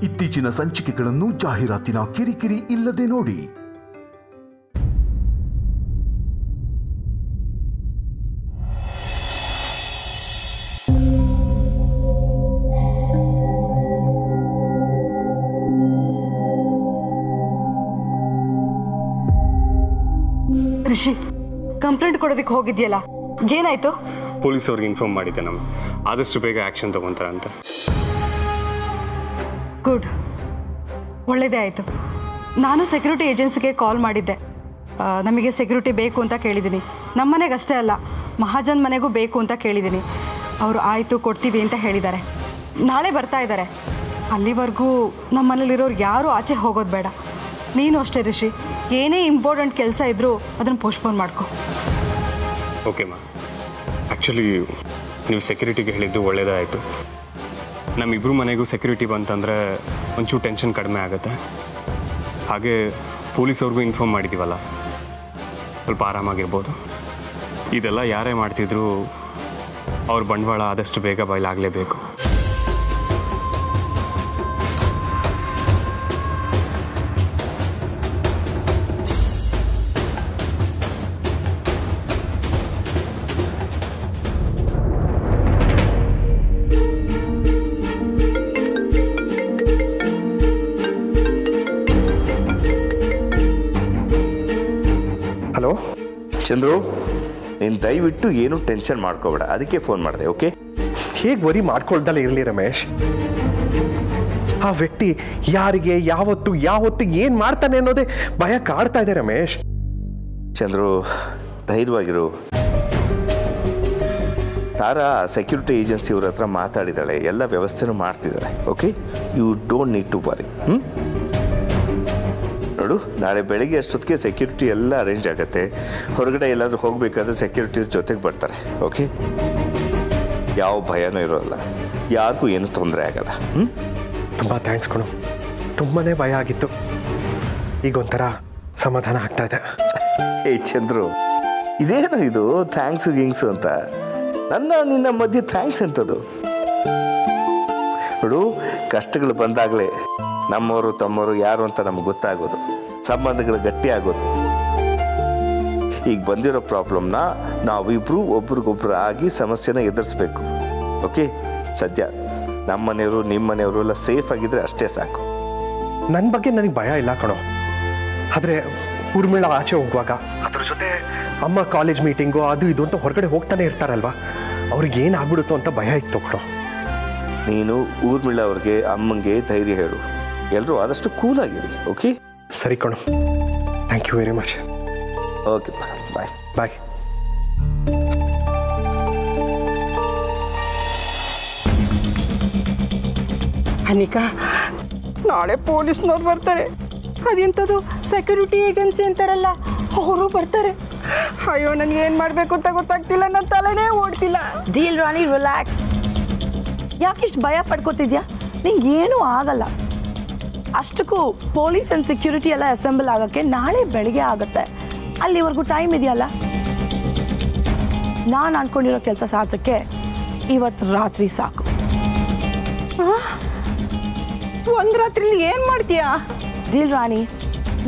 ಇತ್ತೀಚಿನ ಸಂಚಿಕೆಗಳನ್ನು ಜಾಹೀರಾತಿನ ಕಿರಿಕಿರಿ ಇಲ್ಲದೆ ನೋಡಿ. ರಿಷಿ, ಕಂಪ್ಲೇಂಟ್ ಕೊಡೋದಕ್ಕೆ ಹೋಗಿದ್ಯಲ್ಲ, ಏನಾಯ್ತು? ಪೊಲೀಸ್ ಅವ್ರಿಗೆ ಇನ್ಫಾರ್ಮ್ ಮಾಡಿದ್ದೆ ನಮ್ಮ ಆದಷ್ಟು ಬೇಗ ಆ್ಯಕ್ಷನ್ ತಗೊಂತಾರೆ ಅಂತ. ಗುಡ್, ಒಳ್ಳೆಯದೇ ಆಯಿತು. ನಾನು ಸೆಕ್ಯೂರಿಟಿ ಏಜೆನ್ಸಿಗೆ ಕಾಲ್ ಮಾಡಿದ್ದೆ. ನಮಗೆ ಸೆಕ್ಯೂರಿಟಿ ಬೇಕು ಅಂತ ಕೇಳಿದ್ದೀನಿ. ನಮ್ಮ ಮನೆಗೆ ಅಷ್ಟೇ ಅಲ್ಲ, ಮಹಾಜನ್ ಮನೆಗೂ ಬೇಕು ಅಂತ ಕೇಳಿದ್ದೀನಿ. ಅವರು ಆಯಿತು ಕೊಡ್ತೀವಿ ಅಂತ ಹೇಳಿದ್ದಾರೆ. ನಾಳೆ ಬರ್ತಾ ಇದ್ದಾರೆ. ಅಲ್ಲಿವರೆಗೂ ನಮ್ಮ ಮನೇಲಿರೋರು ಯಾರೂ ಆಚೆ ಹೋಗೋದು ಬೇಡ. ನೀನು ಅಷ್ಟೇ ರಿಷಿ, ಏನೇ ಇಂಪಾರ್ಟೆಂಟ್ ಕೆಲಸ ಇದ್ದರೂ ಅದನ್ನು ಪೋಸ್ಟ್ಪೋನ್ ಮಾಡ್ಕೊ. ಓಕೆ ಮಾ, ಆ್ಯಕ್ಚುಲಿ ನೀವು ಸೆಕ್ಯೂರಿಟಿಗೆ ಹೇಳಿದ್ದು ಒಳ್ಳೆಯದಾಯಿತು. ನಮ್ಮಿಬ್ಬರು ಮನೆಗೂ ಸೆಕ್ಯೂರಿಟಿ ಬಂತಂದರೆ ಒಂಚೂರು ಟೆನ್ಷನ್ ಕಡಿಮೆ ಆಗುತ್ತೆ. ಹಾಗೆ ಪೊಲೀಸವ್ರಿಗೂ ಇನ್ಫಾರ್ಮ್ ಮಾಡಿದ್ದೀವಲ್ಲ, ಸ್ವಲ್ಪ ಆರಾಮಾಗಿರ್ಬೋದು. ಇದೆಲ್ಲ ಯಾರೇ ಮಾಡ್ತಿದ್ರು ಅವ್ರ ಬಂಡವಾಳ ಆದಷ್ಟು ಬೇಗ ಬಯಲಾಗಲೇಬೇಕು. ಹಲೋ ಚಂದ್ರು, ನೀನು ದಯವಿಟ್ಟು ಏನೂ ಟೆನ್ಷನ್ ಮಾಡ್ಕೋಬೇಡ, ಅದಕ್ಕೆ ಫೋನ್ ಮಾಡಿದೆ. ಓಕೆ, ಹೇಗೆ ವರಿ ಮಾಡ್ಕೊಳ್ದಲ್ಲ ಇರಲಿ ರಮೇಶ್. ಆ ವ್ಯಕ್ತಿ ಯಾರಿಗೆ ಯಾವತ್ತು ಏನು ಮಾಡ್ತಾನೆ ಅನ್ನೋದೇ ಭಯ ಕಾಡ್ತಾ ಇದೆ ರಮೇಶ್. ಚಂದ್ರು, ಧೈರ್ಯವಾಗಿರು. ತಾರಾ ಸೆಕ್ಯೂರಿಟಿ ಏಜೆನ್ಸಿ ಅವ್ರ ಹತ್ರ ಮಾತಾಡಿದ್ದಾಳೆ, ಎಲ್ಲ ವ್ಯವಸ್ಥೆನೂ ಮಾಡ್ತಿದ್ದಾಳೆ. Okay, you don't need to worry. ನೋಡು, ನಾಳೆ ಬೆಳಗ್ಗೆ ಅಷ್ಟೊತ್ತಿಗೆ ಸೆಕ್ಯೂರಿಟಿ ಎಲ್ಲ ಅರೇಂಜ್ ಆಗುತ್ತೆ. ಹೊರಗಡೆ ಎಲ್ಲಾದರೂ ಹೋಗಬೇಕಾದ್ರೆ ಸೆಕ್ಯೂರಿಟಿ ಜೊತೆಗೆ ಬರ್ತಾರೆ. ಓಕೆ, ಯಾವ ಭಯನೂ ಇರೋಲ್ಲ, ಯಾರಿಗೂ ಏನೂ ತೊಂದರೆ ಆಗಲ್ಲ. ತುಂಬ ಥ್ಯಾಂಕ್ಸ್ ಕಣು, ತುಂಬಾ ಭಯ ಆಗಿತ್ತು. ಈಗ ಒಂಥರ ಸಮಾಧಾನ ಆಗ್ತಾ ಇದೆ. ಚಂದ್ರು, ಇದೇನು ಇದು ಥ್ಯಾಂಕ್ಸು ಗಿಂಗ್ಸು ಅಂತ? ನಿನ್ನ ಮಧ್ಯೆ ಥ್ಯಾಂಕ್ಸ್ ಅಂತದು. ನೋಡು, ಕಷ್ಟಗಳು ಬಂದಾಗಲೇ ನಮ್ಮವರು ತಮ್ಮವರು ಯಾರು ಅಂತ ನಮ್ಗೆ ಗೊತ್ತಾಗೋದು, ಸಂಬಂಧಗಳು ಗಟ್ಟಿ ಆಗೋದು. ಈಗ ಬಂದಿರೋ ಪ್ರಾಬ್ಲಮ್ನ ನಾವಿಬ್ರು ಒಬ್ರಿಗೊಬ್ರು ಆಗಿ ಸಮಸ್ಯೆನ ಎದುರಿಸ್ಬೇಕು. ಓಕೆ, ಸದ್ಯ ನಮ್ಮ ಮನೆಯವರು ನಿಮ್ಮ ಮನೆಯವರು ಎಲ್ಲ ಸೇಫ್ ಆಗಿದ್ರೆ ಅಷ್ಟೇ ಸಾಕು. ನನ್ನ ಬಗ್ಗೆ ನನಗೆ ಭಯ ಇಲ್ಲ ಕಣೋ. ಆದರೆ ಊರ್ಮಿಳ ಆಚೆ ಹೋಗುವಾಗ ಅದ್ರ ಜೊತೆ ಅಮ್ಮ ಕಾಲೇಜ್ ಮೀಟಿಂಗು ಅದು ಇದು ಅಂತ ಹೊರಗಡೆ ಹೋಗ್ತಾನೆ ಇರ್ತಾರಲ್ವಾ, ಅವ್ರಿಗೆ ಏನಾಗ್ಬಿಡುತ್ತೋ ಅಂತ ಭಯ ಇತ್ತು ಕಣೋ. ನೀನು ಊರ್ಮಿಳ ಅವ್ರಿಗೆ ಅಮ್ಮಂಗೆ ಧೈರ್ಯ ಹೇಳು. ಎಲ್ಲರೂ ಆದಷ್ಟು ಕೂಲಾಗಿರಿ. ಓಕೆ, ಸರಿ ಕಣೋ, thank you very much. Okay, bye bye. Anika, ನಾಳೆ ಪೊಲೀಸ್ನವ್ರು ಬರ್ತಾರೆ. ಅದೆಂಥದ್ದು ಸೆಕ್ಯೂರಿಟಿ ಏಜೆನ್ಸಿ ಅಂತಾರಲ್ಲ, ಅವರು ಬರ್ತಾರೆ. ಅಯ್ಯೋ, ನನಗೆ ಏನು ಮಾಡಬೇಕು ಅಂತ ಗೊತ್ತಾಗ್ತಿಲ್ಲ, ನನ್ನ ತಲೆನೇ ಓಡ್ತಿಲ್ಲ. ಡೀಲ್ ರಾಣಿ, ರಿಲ್ಯಾಕ್ಸ್. ಯಾಕಿಷ್ಟು ಭಯ ಪಡ್ಕೋತಿದ್ಯಾ? ನಿಂಗೆ ಏನೂ ಆಗಲ್ಲ. ಅಷ್ಟಕ್ಕೂ ಪೊಲೀಸ್ ಆ್ಯಂಡ್ ಸೆಕ್ಯೂರಿಟಿ ಎಲ್ಲ ಅಸೆಂಬಲ್ ಆಗೋಕ್ಕೆ ನಾಳೆ ಬೆಳಿಗ್ಗೆ ಆಗುತ್ತೆ. ಅಲ್ಲಿವರೆಗೂ ಟೈಮ್ ಇದೆಯಲ್ಲ. ನಾನು ಅನ್ಕೊಂಡಿರೋ ಕೆಲಸ ಸಾಧಿಸೋಕ್ಕೆ ಇವತ್ತು ರಾತ್ರಿ ಸಾಕು. ಒಂದು ರಾತ್ರಿಲಿ ಏನು ಮಾಡ್ತೀಯಾ? ಡೀಲ್ ರಾಣಿ,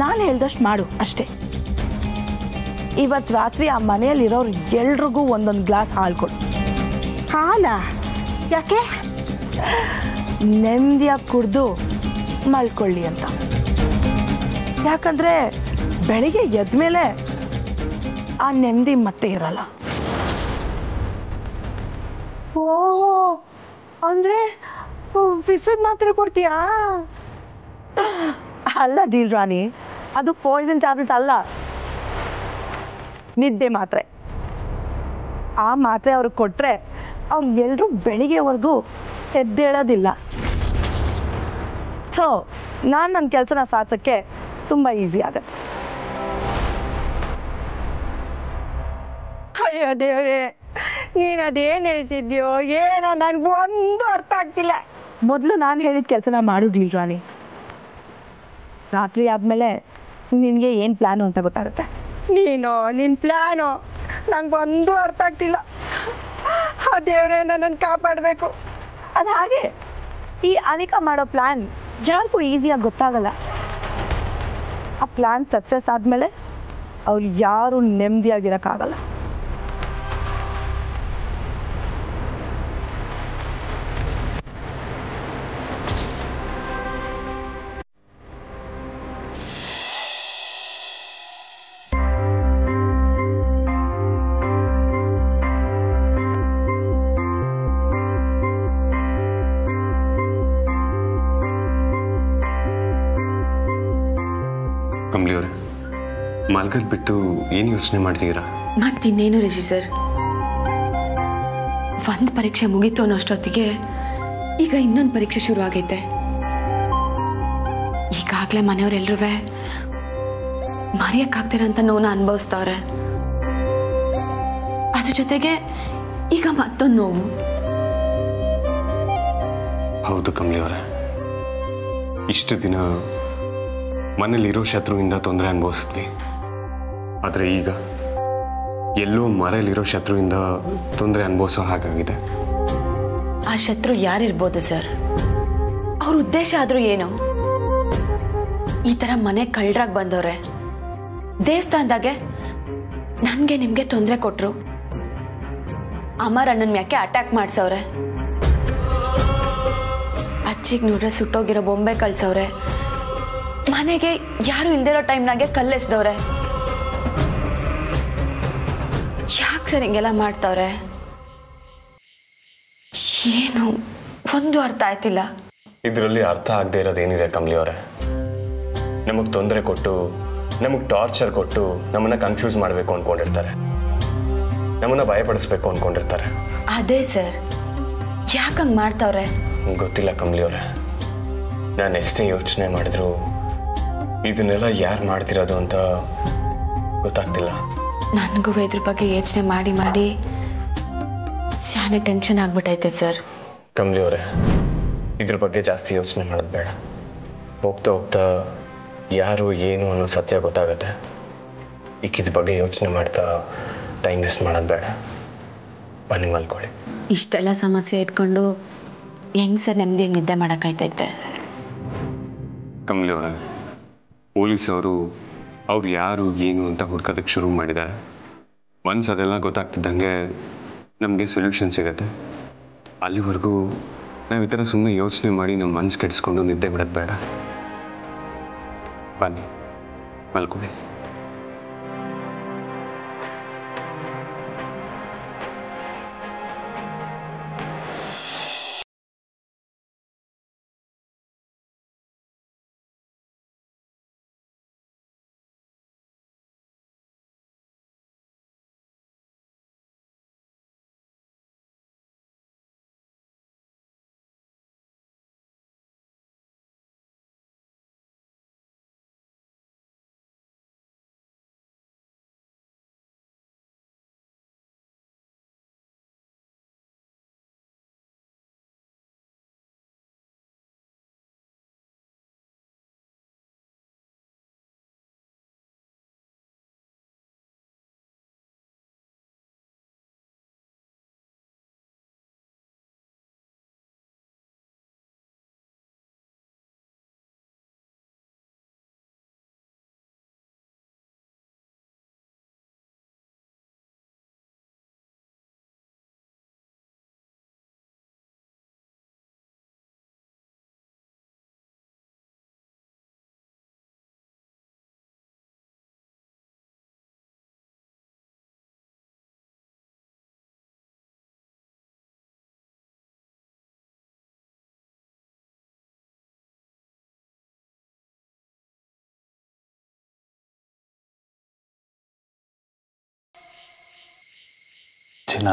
ನಾನು ಹೇಳ್ದಷ್ಟು ಮಾಡು ಅಷ್ಟೇ. ಇವತ್ತು ರಾತ್ರಿ ಆ ಮನೆಯಲ್ಲಿರೋರು ಎಲ್ರಿಗೂ ಒಂದೊಂದು ಗ್ಲಾಸ್ ಹಾಲು ಕೊಡು. ಹಾಲ? ಯಾಕೆ? ನೆಮ್ಮದಿಯಾಗಿ ಕುಡಿದು ಮಲ್ಕೊಳ್ಳಿ ಅಂತ. ಯಾಕಂದ್ರೆ ಬೆಳಿಗ್ಗೆ ಎದ್ದ ಮೇಲೆ ಆ ನೆಮ್ಮದಿ ಮತ್ತೆ ಇರಲ್ಲ. ಓ, ಅಂದ್ರೆ ವಿಸದ್ ಮಾತ್ರ ಕೊಡ್ತೀಯಾ? ಅಲ್ಲ ಡೀಲ್ ರಾಣಿ, ಅದು ಪಾಯ್ಸನ್ ಟ್ಯಾಬ್ಲೆಟ್ ಅಲ್ಲ, ನಿದ್ದೆ ಮಾತ್ರೆ. ಆ ಮಾತ್ರೆ ಅವ್ರಿಗೆ ಕೊಟ್ರೆ ಅವ್ರಿಗೆಲ್ಲರೂ ಬೆಳಿಗ್ಗೆವರೆಗೂ ಎದ್ದೇಳೋದಿಲ್ಲ. ಸೊ ನಾನು ನನ್ನ ಕೆಲಸನ ಸಾಧಿಸೋಕ್ಕೆ ತುಂಬ ಈಸಿ ಆಗುತ್ತೆ. ಅಯ್ಯೋ ದೇವ್ರೆ, ನೀನು ಅದೇನು ಹೇಳ್ತಿದ್ಯೋ ಏನೋ ನನಗೆ ಒಂದು ಅರ್ಥ ಆಗ್ತಿಲ್ಲ. ಮೊದಲು ನಾನು ಹೇಳಿದ ಕೆಲಸನ ಮಾಡು ಡೀಲ್ ರಾಣಿ. ರಾತ್ರಿ ಆದಮೇಲೆ ನಿನಗೆ ಏನು ಪ್ಲ್ಯಾನು ಅಂತ ಗೊತ್ತಾಗುತ್ತೆ. ನೀನು ನಿನ್ನ ಪ್ಲ್ಯಾನು ನಂಗೆ ಒಂದು ಅರ್ಥ ಆಗ್ತಿಲ್ಲ. ಆ ದೇವ್ರೆ ನನ್ನನ್ನು ಕಾಪಾಡಬೇಕು. ಅದು ಹಾಗೆ ಈ ಅನಿಕಾ ಮಾಡೋ ಪ್ಲಾನ್ ಯಾರಿಗೂ ಈಸಿಯಾಗಿ ಗೊತ್ತಾಗಲ್ಲ. ಆ ಪ್ಲಾನ್ ಸಕ್ಸಸ್ ಆದಮೇಲೆ ಅವ್ರು ಯಾರು ನೆಮ್ಮದಿಯಾಗಿರೋಕ್ಕಾಗಲ್ಲ. ಕಮಲಿ ಅವರೇ, ಮಲ್ಗಲ್ ಬಿಟ್ಟು ಏನು ಯೋಚನೆ ಮಾಡ್ತೀರಾ? ಮತ್ತಿನ್ನೇನು ರಿಷಿ ಸರ್, ಒಂದು ಪರೀಕ್ಷೆ ಮುಗೀತು ಅನ್ನೋಷ್ಟೊತ್ತಿಗೆ ಈಗ ಇನ್ನೊಂದು ಪರೀಕ್ಷೆ ಶುರು ಆಗೈತೆ. ಈಗಾಗಲೇ ಮನೆಯವರೆಲ್ಲರೂ ಮರೆಯಕ್ಕಾಗ್ತಿರೋಂಥ ನೋವನ್ನ ಅನುಭವಿಸ್ತವ್ರೆ. ಅದ್ರ ಜೊತೆಗೆ ಈಗ ಮತ್ತೊಂದು ನೋವು. ಹೌದು ಕಮಲಿ ಅವರೇ, ಇಷ್ಟು ದಿನ ಮನೇಲಿರೋ ಶತ್ರುವಿಂದ ತೊಂದರೆ ಅನುಭವಿಸಿದ್ವಿ. ಆದರೆ ಈಗ ಎಲ್ಲೋ ಮರೆಯಲ್ಲಿರೋ ಶತ್ರುವಿಂದ ತೊಂದರೆ ಅನುಭವಿಸೋ ಹಾಗಾಗಿದೆ. ಆ ಶತ್ರು ಯಾರಿರ್ಬೋದು ಸರ್? ಅವ್ರ ಉದ್ದೇಶ ಆದರೂ ಏನು? ಈ ಥರ ಮನೆ ಕಳ್ಳರಾಗಿ ಬಂದವ್ರೆ, ದೇವಸ್ಥಾನದಾಗೆ ನನಗೆ ನಿಮಗೆ ತೊಂದರೆ ಕೊಟ್ಟರು, ಅಮರ್ ಅಣ್ಣನ ಮ್ಯಾಕೆ ಅಟ್ಯಾಕ್ ಮಾಡ್ಸವ್ರೆ, ಅಚ್ಚಿಗೆ ನೋಡ್ರೆ ಸುಟ್ಟೋಗಿರೋ ಬೊಂಬೆ ಕಳ್ಸವ್ರೆ, ಮನೆಗೆ ಯಾರು ಇಲ್ದಿರೋ ಟೈಮ್ನಾಗೆ ಕಲ್ಲೆಸ್ದವ್ರೆ. ಯಾಕೆ ಸರ್ ಹಿಂಗೆಲ್ಲ ಮಾಡ್ತವ್ರೆ? ಏನು ಒಂದು ಅರ್ಥ ಆಯ್ತಿಲ್ಲ. ಇದರಲ್ಲಿ ಅರ್ಥ ಆಗದೆ ಇರೋದೇನಿದೆ ಕಮಲಿ ಅವರೇ? ನಮಗೆ ತೊಂದರೆ ಕೊಟ್ಟು, ನಮಗೆ ಟಾರ್ಚರ್ ಕೊಟ್ಟು ನಮ್ಮನ್ನ ಕನ್ಫ್ಯೂಸ್ ಮಾಡಬೇಕು ಅಂದ್ಕೊಂಡಿರ್ತಾರೆ, ನಮ್ಮನ್ನ ಭಯಪಡಿಸ್ಬೇಕು ಅಂದ್ಕೊಂಡಿರ್ತಾರೆ. ಅದೇ ಸರ್, ಯಾಕಂಗೆ ಮಾಡ್ತವ್ರೆ? ಗೊತ್ತಿಲ್ಲ ಕಮಲಿ ಅವರೇ. ನಾನು ಎಷ್ಟೇ ಯೋಚನೆ ಮಾಡಿದ್ರು ಇದನ್ನೆಲ್ಲ ಯಾರು ಮಾಡ್ತಿರೋದು ಅಂತ ಗೊತ್ತಾಗ್ತಿಲ್ಲ. ನನಗೂ ಇದ್ರ ಬಗ್ಗೆ ಯೋಚನೆ ಮಾಡಿ ಮಾಡಿ ಸ್ಯಾನೆ ಟೆನ್ಷನ್ ಆಗ್ಬಿಟ್ಟೈತೆ ಸರ್. ಕಮಲಿ ಅವರೇ, ಇದ್ರ ಬಗ್ಗೆ ಜಾಸ್ತಿ ಯೋಚನೆ ಮಾಡೋದು ಬೇಡ. ಹೋಗ್ತಾ ಹೋಗ್ತಾ ಯಾರು ಏನು ಅನ್ನೋ ಸತ್ಯ ಗೊತ್ತಾಗತ್ತೆ. ಈಗ ಇದ್ರ ಬಗ್ಗೆ ಯೋಚನೆ ಮಾಡ್ತಾ ಟೈಮ್ ವೇಸ್ಟ್ ಮಾಡೋದು ಬೇಡ. ಬನ್ನಿ ಮಲ್ಕೊಳ್ಳಿ. ಇಷ್ಟೆಲ್ಲ ಸಮಸ್ಯೆ ಇಟ್ಕೊಂಡು ಹೆಂಗೆ ಸರ್ ನೆಮ್ಮದಿಯಾಗಿ ನಿದ್ದೆ ಮಾಡೋಕ್ಕಾಯ್ತೈತೆ? ಕಮಲಿ ಅವರೇ, ಪೊಲೀಸವರು ಅವ್ರು ಯಾರು ಏನು ಅಂತ ಹುಡ್ಕೋದಕ್ಕೆ ಶುರು ಮಾಡಿದ್ದಾರೆ. ಒನ್ಸ್ ಅದೆಲ್ಲ ಗೊತ್ತಾಗ್ತಿದ್ದಂಗೆ ನಮಗೆ ಸೊಲ್ಯೂಷನ್ ಸಿಗುತ್ತೆ. ಅಲ್ಲಿವರೆಗೂ ನಾವು ಈ ಥರ ಸುಮ್ಮನೆ ಯೋಚನೆ ಮಾಡಿ ನಮ್ಮ ಮನಸ್ಸು ಕೆಡಿಸ್ಕೊಂಡು ನಿದ್ದೆ ಬಿಡೋದು ಬೇಡ. ಬನ್ನಿ ಮಲ್ಕೊಳ್ಳಿ. ಚಿನ್ನ,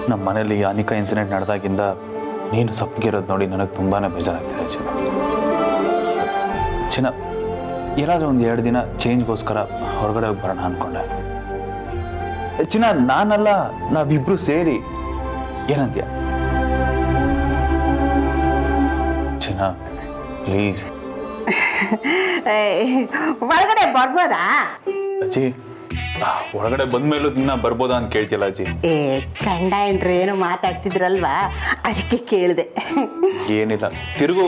ನಮ್ಮ ಮನೇಲಿ ಅನಿಕಾ ಇನ್ಸಿಡೆಂಟ್ ನಡೆದಾಗಿಂದ ನೀನು ಸಪ್ಪಗಿರೋದು ನೋಡಿ ನನಗೆ ತುಂಬಾ ಬೇಜಾರಾಗ್ತಿದೆ ಚಿನ್ನ. ಚಿನ್ನ, ಏನಾದರೂ ಒಂದು 2 ದಿನ ಚೇಂಜ್ಗೋಸ್ಕರ ಹೊರಗಡೆ ಹೋಗಿ ಬರೋಣ ಅಂದ್ಕೊಂಡೆ. ಚಿನ್ನ, ನಾನಲ್ಲ, ನಾವಿಬ್ರು ಸೇರಿ. ಏನಂತೀಯ ಚಿನ್ನ? ಪ್ಲೀಸ್. ಒಳಗಡೆ ಬರ್ಬೋದಾ? ಅಜ್ಜಿ, ಒಳಗಡೆ ಬಂದ್ಮೇಲೂ ದಿನ ಬರ್ಬೋದಾ ಅಂತ ಕೇಳ್ತಿಲ್ಲ ಅಜ್ಜಿ. ಏ ಗಂಡ ಹೆಂಡ್ರು ಏನೋ ಮಾತಾಡ್ತಿದ್ರಲ್ವಾ ಅದಕ್ಕೆ ಕೇಳಿದೆ. ಏನಿಲ್ಲ ತಿರುಗು.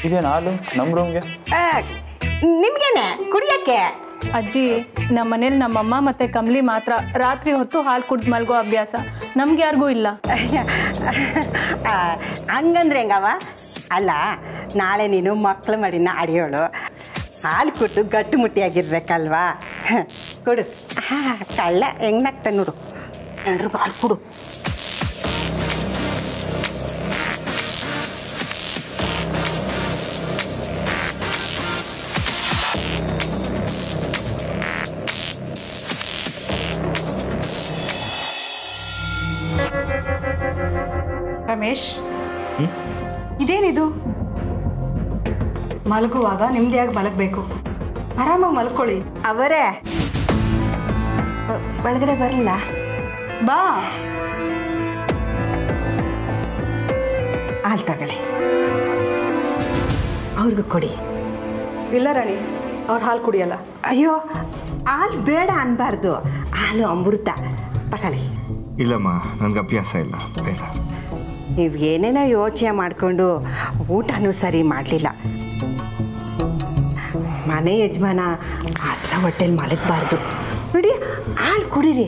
ಇದೇನು ಹಾಲು ನಮ್ಮ ರೂಮ್ಗೆ? ನಿಮ್ಗೇನೆ ಕುಡಿಯಕ್ಕೆ? ಅಜ್ಜಿ, ನಮ್ಮ ಮನೇಲಿ ನಮ್ಮಮ್ಮ ಮತ್ತೆ ಕಮಲಿ ಮಾತ್ರ ರಾತ್ರಿ ಹೊತ್ತು ಹಾಲು ಕುಡ್ದು ಮಲ್ಗೋ ಅಭ್ಯಾಸ, ನಮ್ಗೆ ಯಾರಿಗೂ ಇಲ್ಲ. ಹಂಗಂದ್ರೆ ಹೆಂಗವ? ಅಲ್ಲ, ನಾಳೆ ನೀನು ಮಕ್ಳು ಮಡಿನ ಅಡಿಯೋಳು, ಹಾಲು ಕೊಟ್ಟು ಗಟ್ಟು ಮುಟ್ಟಿಯಾಗಿರ್ಬೇಕಲ್ವಾ? ಕೊಡು. ಕಳ್ಳ ಹೆಂಗ್ನಾಗ್ತಾನೆ ನೋಡು, ಎಲ್ರಿಗೂ ಹಾಲು ಕೊಡು. ರಮೇಶ್, ಇದೇನಿದು? ಮಲಗುವಾಗ ನಿಮ್ದಿಯಾಗಿ ಮಲಗಬೇಕು, ಆರಾಮಾಗಿ ಮಲ್ಕೊಳ್ಳಿ. ಅವರೇ ಒಳಗಡೆ ಬರಲ್ಲ? ಬಾ. ಹಾಲು ತಗೊಳ್ಳಿ, ಅವ್ರಿಗೂ ಕೊಡಿ. ಇಲ್ಲ ರಾಣಿ, ಅವ್ರು ಹಾಲು ಕುಡಿಯಲ್ಲ. ಅಯ್ಯೋ, ಹಾಲು ಬೇಡ ಅನ್ಬಾರ್ದು, ಹಾಲು ಅಮೃತ. ತಗೊಳ್ಳಿ. ಇಲ್ಲಮ್ಮ, ನನಗೆ ಅಭ್ಯಾಸ ಇಲ್ಲ, ಬೇಡ. ನೀವು ಏನೇನೋ ಯೋಚನೆ ಮಾಡಿಕೊಂಡು ಊಟನೂ ಸರಿ ಮಾಡಲಿಲ್ಲ. ಮನೆ ಯಜಮಾನ ಆತ ಹೊಟ್ಟೆಲಿ ಮಲಗಬಾರ್ದು ನೋಡಿ. ಹಾಲು ಕುಡೀರಿ,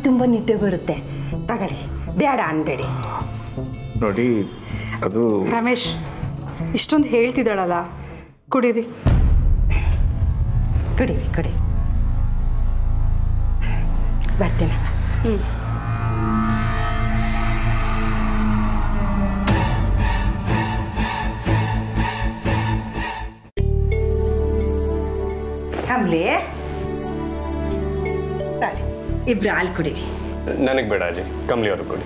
ತುಂಬ ನಿದ್ದೆ ಬರುತ್ತೆ. ತಗೊಳ್ಳಿ, ಬೇಡ ಅನ್ಬೇಡಿ. ನೋಡಿ, ಅದು ರಮೇಶ್, ಇಷ್ಟೊಂದು ಹೇಳ್ತಿದ್ದಾಳಲ್ಲ, ಕುಡೀರಿ. ಕುಡೀರಿ ಕುಡಿ. ಬರ್ತೀನಮ್ಮ. ಕಮಲಿ, ಇಬ್ರು ಹಾಲು ಕುಡೀರಿ. ನನಗೆ ಬೇಡ ಅಜ್ಜಿ, ಕಮಲಿ ಅವ್ರಿಗೆ ಕೊಡಿ.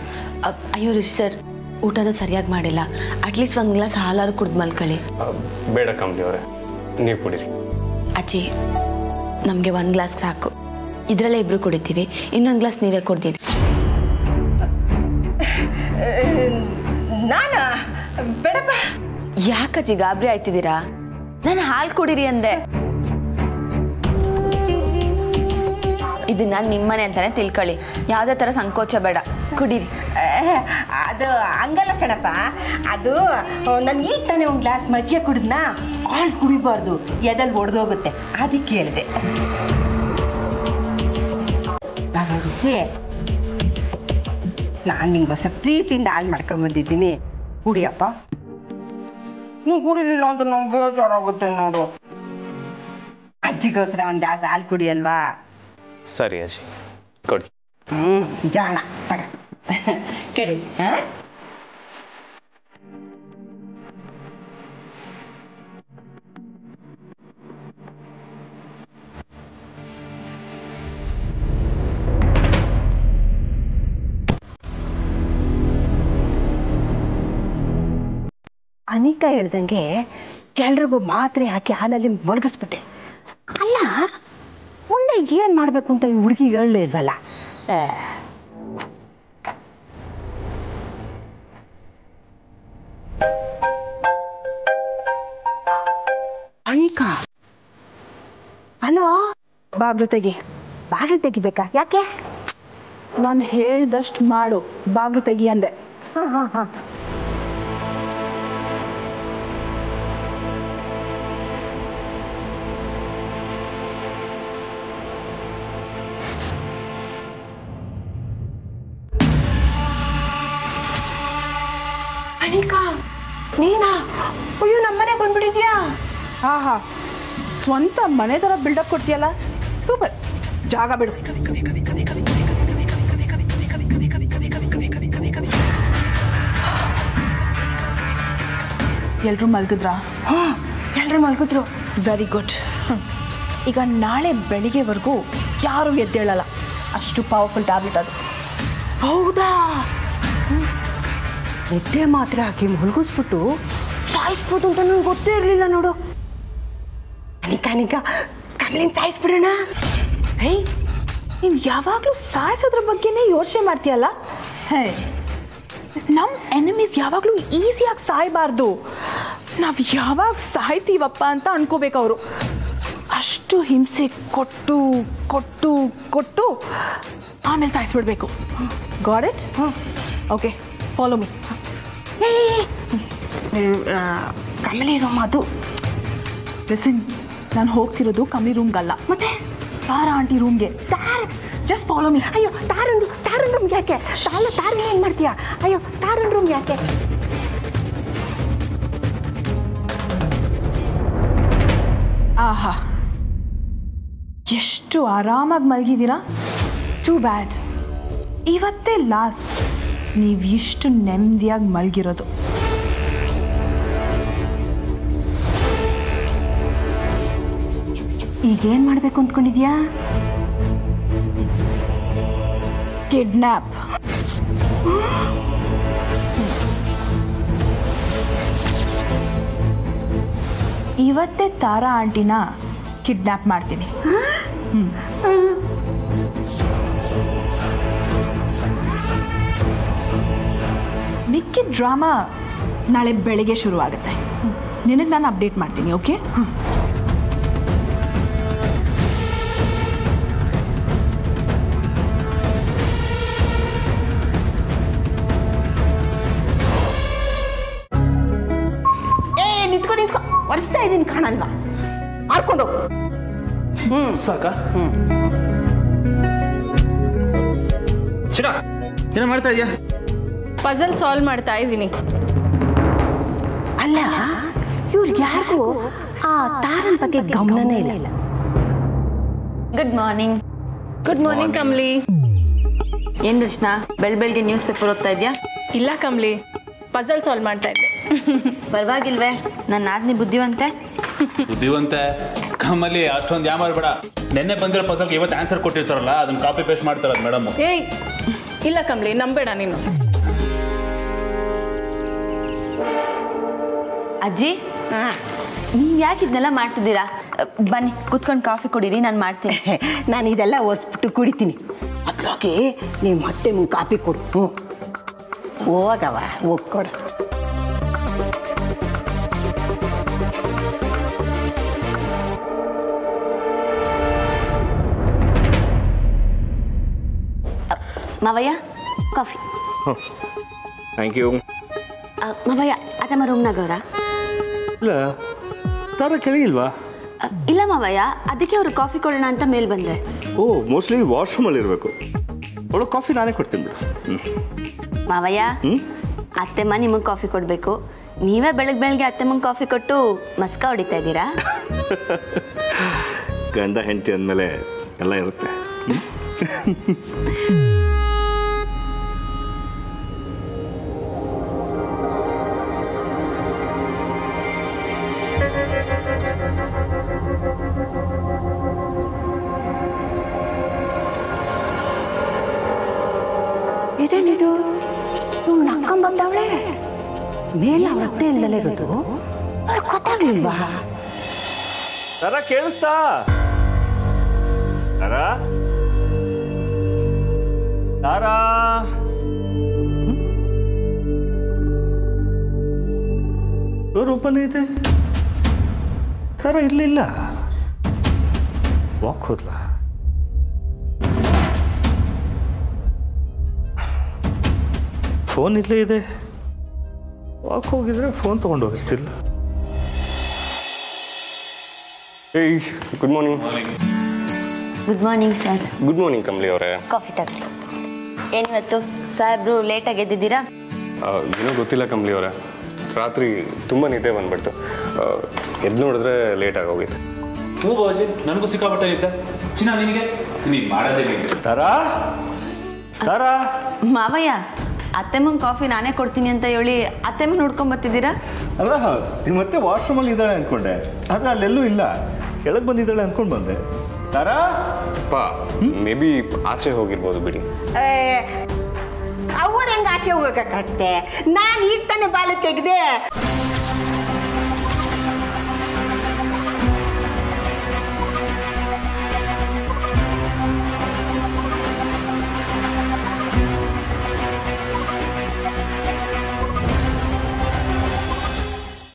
ಅಯ್ಯೋ ರಿಷಿ ಸರ್, ಊಟನೂ ಸರಿಯಾಗಿ ಮಾಡಿಲ್ಲ. ಅಟ್ಲೀಸ್ಟ್ ಒಂದು ಗ್ಲಾಸ್ ಹಾಲಾರು ಕುಡ್ದು ಮಲ್ಕೊಳ್ಳಿ. ಬೇಡ ಕಮಲಿ ಅವರೇ, ನೀವು ಕುಡೀರಿ. ಅಜ್ಜಿ, ನಮಗೆ ಒಂದು ಗ್ಲಾಸ್ ಸಾಕು, ಇದರಲ್ಲೇ ಇಬ್ರು ಕುಡಿತೀವಿ. ಇನ್ನೊಂದು ಗ್ಲಾಸ್ ನೀವೇ ಕುಡ್ದಿರಿ. ನಾನಾ? ಬೇಡಪ್ಪ. ಯಾಕಜ್ಜಿ ಗಾಬರಿ ಆಯ್ತಿದ್ದೀರಾ? ನಾನು ಹಾಲು ಕುಡೀರಿ ಅಂದೆ. ಇದನ್ನ ನಿಮ್ಮನೆ ಅಂತಾನೆ ತಿಳ್ಕೊಳ್ಳಿ, ಯಾವುದೇ ಥರ ಸಂಕೋಚ ಬೇಡ, ಕುಡೀರಿ. ಅದು ಹಂಗಲ್ಲ ಕಣಪ್ಪ, ಅದು ನಾನು ಈಗ ತಾನೇ ಒಂದು ಗ್ಲಾಸ್ ಮಜ್ಜಿಗೆ ಕುಡಿದ್ನಾ, ಹಾಲು ಕುಡಿಬಾರ್ದು, ಎದಲ್ಲಿ ಒಡೆದೋಗುತ್ತೆ, ಅದಕ್ಕೆ ಹೇಳಿದೆ. ನಾನು ನಿಂಗೆ ಹೊಸ ಪ್ರೀತಿಯಿಂದ ಹಾಳು ಮಾಡ್ಕೊಂಬಂದಿದ್ದೀನಿ, ಕುಡಿಯಪ್ಪ. ನೀವು ಕುಡಿಲಿಲ್ಲ ಅಂತ ನಮ್ಗೆ ಬೇಜಾರಾಗುತ್ತೆ ನೋಡು. ಅಜ್ಜಿಗೋಸ್ಕರ ಒಂದು ಗ್ಲಾಸ್ ಹಾಲು ಕುಡಿಯಲ್ವಾ? ಸರಿ ಅಜ್ಜಿ, ಕೊಡಿ. ಜಾಣ ತಗ ಕಡಿ. ಅನಿಕಾ ಹೇಳ್ದಂಗೆ ಎಲ್ರಿಗೂ ಮಾತ್ರೆ ಹಾಕಿ ಹಾಲಲ್ಲಿ ಮಲಗಿಸ್ಬಿಟ್ಟೆ. ಅಲ್ಲ, ಮುಂದೆ ಏನು ಮಾಡಬೇಕು ಅಂತ ಈ ಹುಡುಗಿ ಹೇಳಲೇ ಇಲ್ವಲ್ಲ. ಅನಿಕಾ, ಹಲೋ. ಬಾಗ್ಲು ತೆಗಿ. ಬಾಗಿಲು ತೆಗಿಬೇಕಾ? ಯಾಕೆ? ನಾನು ಹೇಳ್ದಷ್ಟು ಮಾಡು, ಬಾಗ್ಲು ತೆಗಿ ಅಂದೆ. ಹಾಂ ಹಾಂ ಹಾಂ. ಅನಿಕಾ, ನೀನಾ? ಅಯ್ಯೋ, ನಮ್ಮನೆಗೆ ಬಂದ್ಬಿಟ್ಟಿದ್ಯಾ? ಆಹಾ, ಸ್ವಂತ ಮನೆ ಥರ ಬಿಲ್ಡಪ್ ಕೊಡ್ತೀಯಲ್ಲ, ಸೂಪರ್. ಜಾಗ ಬಿಡು. ಎಲ್ರೂ ಮಲ್ಗಿದ್ರಾ? ಹಾಂ, ಎಲ್ಲರೂ ಮಲ್ಗಿದ್ರು. Very good. ಈಗ ನಾಳೆ ಬೆಳಿಗ್ಗೆವರೆಗೂ ಯಾರೂ ಎದ್ದೇಳಲ್ಲ, ಅಷ್ಟು ಪವರ್ಫುಲ್ ಟ್ಯಾಬ್ಲೆಟ್ ಅದು. ಹೌದಾ? ನಿದ್ದೆ ಮಾತ್ರ ಹಾಕಿ ಮಲಗಿಸ್ಬಿಟ್ಟು ಸಾಯಿಸ್ಬೋದು ಅಂತ ನನಗೆ ಗೊತ್ತೇ ಇರಲಿಲ್ಲ ನೋಡು. ಅನಿಕಾ ಅನಿಕಾ, ಕಮಲಿನ ಸಾಯಿಸ್ಬಿಡೋಣ. ಹೇ, ನೀನು ಯಾವಾಗಲೂ ಸಾಯಿಸೋದ್ರ ಬಗ್ಗೆನೇ ಯೋಚನೆ ಮಾಡ್ತೀಯಲ್ಲ. ಹೇ, ನಮ್ಮ ಎನಿಮೀಸ್ ಯಾವಾಗಲೂ ಈಸಿಯಾಗಿ ಸಾಯಬಾರ್ದು, ನಾವು ಯಾವಾಗ ಸಾಯ್ತೀವಪ್ಪ ಅಂತ ಅನ್ಕೋಬೇಕು ಅವರು. ಅಷ್ಟು ಹಿಂಸೆ ಕೊಟ್ಟು ಕೊಟ್ಟು ಕೊಟ್ಟು ಆಮೇಲೆ ಸಾಯಿಸ್ಬಿಡ್ಬೇಕು. Got it? Okay, follow me. Kamali room ಅದು. ಲಿಸನ್, ನಾನು ಹೋಗ್ತಿರೋದು ಕಮಲಿ ರೂಮ್ಗಲ್ಲ, ಮತ್ತೆ ತಾರಾ ಆಂಟಿ ರೂಮ್ಗೆ. Just follow me. ಅಯ್ಯೋ, ತಾರನ್ ರೂಮ್ಗೆ ಯಾಕೆ? ತಾರನ್ ಏನು ಮಾಡ್ತೀಯಾ? ಅಯ್ಯೋ, ತಾರನ್ ರೂಮ್ ಯಾಕೆ? ಆಹಾ, ಎಷ್ಟು ಆರಾಮಾಗಿ ಮಲಗಿದ್ದೀರಾ. ಟೂ ಬ್ಯಾಡ್, ಇವತ್ತೇ ಲಾಸ್ಟ್ ನೀವು ಇಷ್ಟು ನೆಮ್ಮದಿಯಾಗಿ ಮಲಗಿರೋದು. ಈಗೇನು ಮಾಡಬೇಕು ಅಂದ್ಕೊಂಡಿದ್ಯಾ? ಕಿಡ್ನ್ಯಾಪ್. ಇವತ್ತೇ ತಾರಾ ಆಂಟಿನ ಕಿಡ್ನ್ಯಾಪ್ ಮಾಡ್ತೀನಿ. ಮಿಕ್ಕಿದ ಡ್ರಾಮಾ ನಾಳೆ ಬೆಳಿಗ್ಗೆ ಶುರು ಆಗುತ್ತೆ. ನಿನಗೆ ನಾನು ಅಪ್ಡೇಟ್ ಮಾಡ್ತೀನಿ. ಓಕೆ? ನಿಂತ್ಕೊ, ಒರೆಸ್ತಾ ಇದ್ದೀನಿ, ಕಾಣಲ್ವಾ? ಆರ್ಕೊಂಡು ಸಾಕ? ಚಿನ್ನ, ಏನೋ ಮಾಡ್ತಾ ಇದೆಯಾ? ಪಜಲ್ ಸಾಲ್ವ್ ಮಾಡ್ತಾ ಇದ್ದೀನಿ. ಅಲ್ಲ, ಇವ್ರಿಗೆ ಯಾರಿಗೂ ಆ ತಾರನ್ ಬಗ್ಗೆ ಗಮನನೇ ಇಲ್ಲ. Good morning. Good morning Kamli. ಏನ್ ರಚನಾ, ಬೆಳಗ್ಗೆ ನ್ಯೂಸ್ ಪೇಪರ್ ಓದ್ತಾ ಇದೆಯಾ? ಇಲ್ಲ ಕಮ್ಲಿ, ಪಜಲ್ ಸಾಲ್ವ್ ಮಾಡ್ತಾ ಇದ್ದೆ. ಪರವಾಗಿಲ್ವೇ, ನನ್ನ ನಾದ್ನಿ ಬುದ್ಧಿವಂತೆ. ಬುದ್ಧಿವಂತೆ ಕಮಲಿ, ಅಷ್ಟೊಂದು ಯಾಮಾರ್ಬೇಡ. ನೆನ್ನೆ ಬಂದಿರೋ ಪಜಲ್ಗೆ ಇವತ್ತು ಆನ್ಸರ್ ಕೊಟ್ಟಿರ್ತಾರಲ್ಲ, ಅದನ್ನ ಕಾಪಿ ಪೇಸ್ಟ್ ಮಾಡ್ತಾರದು ಮೇಡಮ್. ಏಯ್, ಇಲ್ಲ ಕಮ್ಲಿ, ನಂಬೇಡ ನೀನು. ಅಜ್ಜಿ, ನೀವು ಯಾಕೆ ಇದನ್ನೆಲ್ಲ ಮಾಡ್ತಿದ್ದೀರಾ? ಬನ್ನಿ ಕುತ್ಕೊಂಡು ಕಾಫಿ ಕುಡೀರಿ, ನಾನು ಮಾಡ್ತೀನಿ. ನಾನು ಇದೆಲ್ಲ ಒಸ್ಬಿಟ್ಟು ಕುಡಿತೀನಿ. ಅದ್ಲಾಗೆ ನೀವು ಮತ್ತೆ ಕಾಫಿ ಕೊಡು. ಹೋಗವ, ಹೋಗ್ಕೊಡು. ಮಾವಯ್ಯ, ಕಾಫಿ. Thank you. ಮಾವಯ್ಯ, ಅತ್ತಮ್ಮ ರೂಮ್ನಾಗವ್ರ? ಇಲ್ಲ, ತಾರ ಕೇಳಿಲ್ವಾ? ಇಲ್ಲ ಮಾವಯ್ಯ, ಅದಕ್ಕೆ ಅವರು ಕಾಫಿ ಕೊಡೋಣ ಅಂತ ಮೇಲ್ ಬಂದೆ. ಓ, ಮೋಸ್ಟ್ಲಿ ವಾಶ್ರೂಮಲ್ಲಿ ಇರಬೇಕು. ಒಳಗೆ ಕಾಫಿ ನಾನೇ ಕೊಡ್ತೀನಿ ಬಿಡು. ಮಾವಯ್ಯ, ಅತ್ತೆಮ್ಮ ನಿಮಗೆ ಕಾಫಿ ಕೊಡಬೇಕು. ನೀವೇ ಬೆಳಗ್ಗೆ ಅತ್ತೆಮ್ಮಂಗೆ ಕಾಫಿ ಕೊಟ್ಟು ಮಸ್ಕ ಹೊಡಿತಾ ಇದ್ದೀರಾ? ಗಂಡ ಹೆಂಡತಿ ಅಂದಮೇಲೆ ಎಲ್ಲ ಇರುತ್ತೆ. ಇದೇನಿದು? ಇವ್ ನಕ್ಕಂಬಂದವಳೆ ಮೇಲೆ ಅವತ್ತೆ ಇಲ್ದಲೇ ಇರೋದು. ಗೊತ್ತಾಗ್ಲಿಲ್ವಾ? ತಾರ ಕೇಳಿಸ್ತಾ? ತಾರಾ, ತಾರಾ, ಡೋರ್ ಓಪನ್ ಇದೆ. ತಾರ ಇರ್ಲಿಲ್ಲ, ವಾಕ್ ಹೋದ್ಲ. ಫೋನ್ ಇಲ್ಲೇ ಇದೆ. ವಾಕ್ ಹೋಗಿದ್ರೆ ಫೋನ್ ತಗೊಂಡು ಹೋಗ್ತಿಲ್ಲ. ಏಯ್, good morning. Good morning sir. Good morning Kamali ಅವರೇ. ಕಾಫಿ ತಗೊಳ್ಳಿ. ಏನಿವತ್ತು ಸಾಹೇಬ್ರು ಲೇಟಾಗಿ ಎದ್ದಿದ್ದೀರಾ? ಏನೋ ಗೊತ್ತಿಲ್ಲ ಕಮಲಿ ಅವರೇ, ರಾತ್ರಿ ತುಂಬ ನಿದ್ದೆ ಬಂದ್ಬಿಡ್ತು. ಎದ್ದು ನೋಡಿದ್ರೆ ಲೇಟ್ ಆಗೋಗಿತ್ತು. ಹ್ಞೂ ಬಾಜಿ, ನನಗೂ ಸಿಕ್ಕಾಪಟ್ಟೆ ಇದ್ದೆ. ಚಿನ್ನ, ನಿನಗೆ ನೀನು ಮಾಡೋದೇ ಇಲ್ಲ. ತಾರಾ, ತಾರಾ. ಮಾವಯ್ಯ, ಅತ್ತೆಮ್ಮಂಗೆ ಕಾಫಿ ನಾನೇ ಕೊಡ್ತೀನಿ ಅಂತ ಹೇಳಿ ಅತ್ತೆಮ್ಮ ನೋಡ್ಕೊಂಡ್ ಬರ್ತಿದ್ದೀರಾ? ಅಲ್ಲ, ನೀವು ಮತ್ತೆ ವಾಶ್ರೂಮಲ್ಲಿ ಇದ್ದಾಳೆ ಅಂದ್ಕೊಂಡೆ, ಆದರೆ ಅಲ್ಲೆಲ್ಲೂ ಇಲ್ಲ. ಕೆಳಗೆ ಬಂದಿದ್ದಾಳೆ ಅಂದ್ಕೊಂಡು ಬಂದೆ. ತಾರಾ, ಪಾ, ಮೇ ಬಿ ಆಚೆ ಹೋಗಿರ್ಬೋದು ಬಿಡಿ. ಅವ್ರು ಹೆಂಗೆ ಆಚೆ ಹೋಗಕ್ಕೆ ನಾನು ಈಗ ತಾನೇ ಬಾಲ ತೆಗೆದೆ.